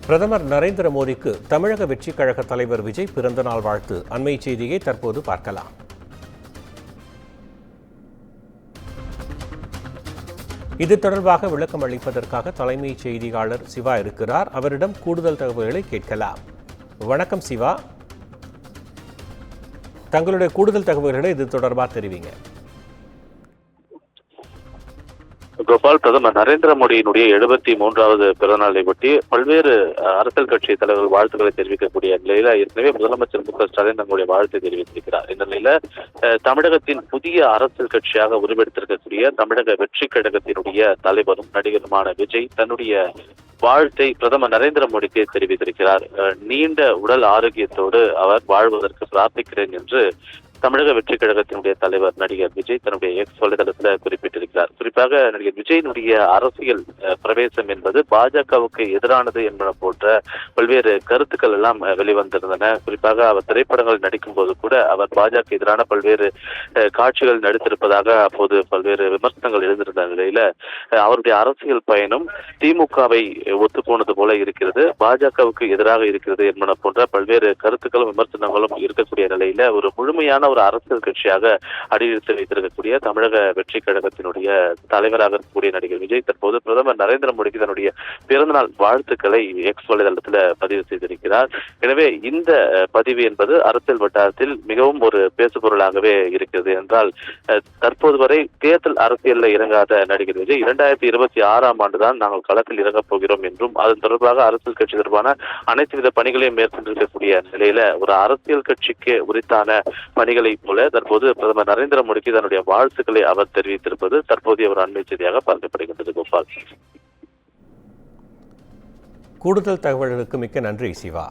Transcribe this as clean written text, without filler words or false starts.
பிரதமர் நரேந்திர மோடிக்கு தமிழக வெற்றிக் கழக தலைவர் விஜய் பிறந்தநாள் வாழ்த்து. அண்மை செய்தியை தற்போது பார்க்கலாம். இது தொடர்பாக விளக்கம் அளிப்பதற்காக தலைமைச் செய்தியாளர் சிவா இருக்கிறார். அவரிடம் கூடுதல் தகவல்களை கேட்கலாம். வணக்கம் சிவா, தங்களுடைய கூடுதல் தகவல்களை இது தொடர்பாக தெரிவிங்க. கோபால், பிரதமர் நரேந்திர மோடியினுடைய 73வது பிறந்தநாளை ஒட்டி பல்வேறு அரசியல் கட்சி தலைவர்கள் வாழ்த்துக்களை தெரிவிக்கக்கூடிய நிலையில ஏற்கனவே முதலமைச்சர் மு க ஸ்டாலின் தங்களுடைய வாழ்த்தை தெரிவித்திருக்கிறார். இந்த நிலையில தமிழகத்தின் புதிய அரசியல் கட்சியாக உருவெடுத்திருக்கக்கூடிய தமிழக வெற்றி கழகத்தினுடைய தலைவரும் நடிகருமான விஜய் தன்னுடைய வாழ்த்தை பிரதமர் நரேந்திர மோடிக்கு தெரிவித்திருக்கிறார். நீண்ட உடல் ஆரோக்கியத்தோடு அவர் வாழ்வதற்கு பிரார்த்திக்கிறேன் என்று தமிழக வெற்றி கழகத்தினுடைய தலைவர் நடிகர் விஜய் தன்னுடைய எக்ஸ் வலைதளத்தில் குறிப்பிட்டிருக்கிறார். குறிப்பாக நடிகர் விஜயினுடைய அரசியல் பிரவேசம் என்பது பாஜகவுக்கு எதிரானது என்பன போன்ற பல்வேறு கருத்துக்கள் எல்லாம் வெளிவந்திருந்தன. குறிப்பாக அவர் திரைப்படங்கள் நடிக்கும் போது கூட அவர் பாஜக எதிரான பல்வேறு காட்சிகள் நடித்திருப்பதாக அப்போது பல்வேறு விமர்சனங்கள் எழுந்திருந்த நிலையில அவருடைய அரசியல் பயணம் திமுகவை ஒத்துப்போனது போல இருக்கிறது, பாஜகவுக்கு எதிராக இருக்கிறது என்பன போன்ற பல்வேறு கருத்துக்களும் விமர்சனங்களும் இருக்கக்கூடிய நிலையில ஒரு முழுமையான ஒரு அரசியல் கட்சியாக அடியெடுத்து வைத்திருக்கக்கூடிய தமிழக வெற்றி கழகத்தினுடைய தலைவராக இருக்கக்கூடிய நடிகர் விஜய் தற்போது பிரதமர் நரேந்திர மோடிக்கு தன்னுடைய பிறந்தநாள் வாழ்த்துக்களை எக்ஸ் வலைதளத்தில் பதிவு செய்திருக்கிறார். எனவே இந்த பதிவு என்பது அரசியல் வட்டாரத்தில் மிகவும் ஒரு பேசுபொருளாகவே இருக்கிறது. என்றால் தற்போது வரை தேர்தல் அரசியலில் இறங்காத நடிகர் விஜய் 2026ஆம் ஆண்டுதான் நாங்கள் களத்தில் இறங்கப் போகிறோம் என்றும் அதன் தொடர்பாக அரசியல் கட்சி தொடர்பான அனைத்து வித பணிகளையும் மேற்கொண்டிருக்கக்கூடிய நிலையில ஒரு அரசியல் கட்சிக்கு உரித்தான பணிகளை போல தற்போது பிரதமர் நரேந்திர மோடிக்கு தன்னுடைய வாழ்த்துக்களை அவர் தெரிவித்திருப்பது தற்போதைய ஒரு அண்மை செய்தியாக பார்க்கப்படுகின்றது. கோபால், கூடுதல் தகவல்களுக்கு மிக்க நன்றி சிவா.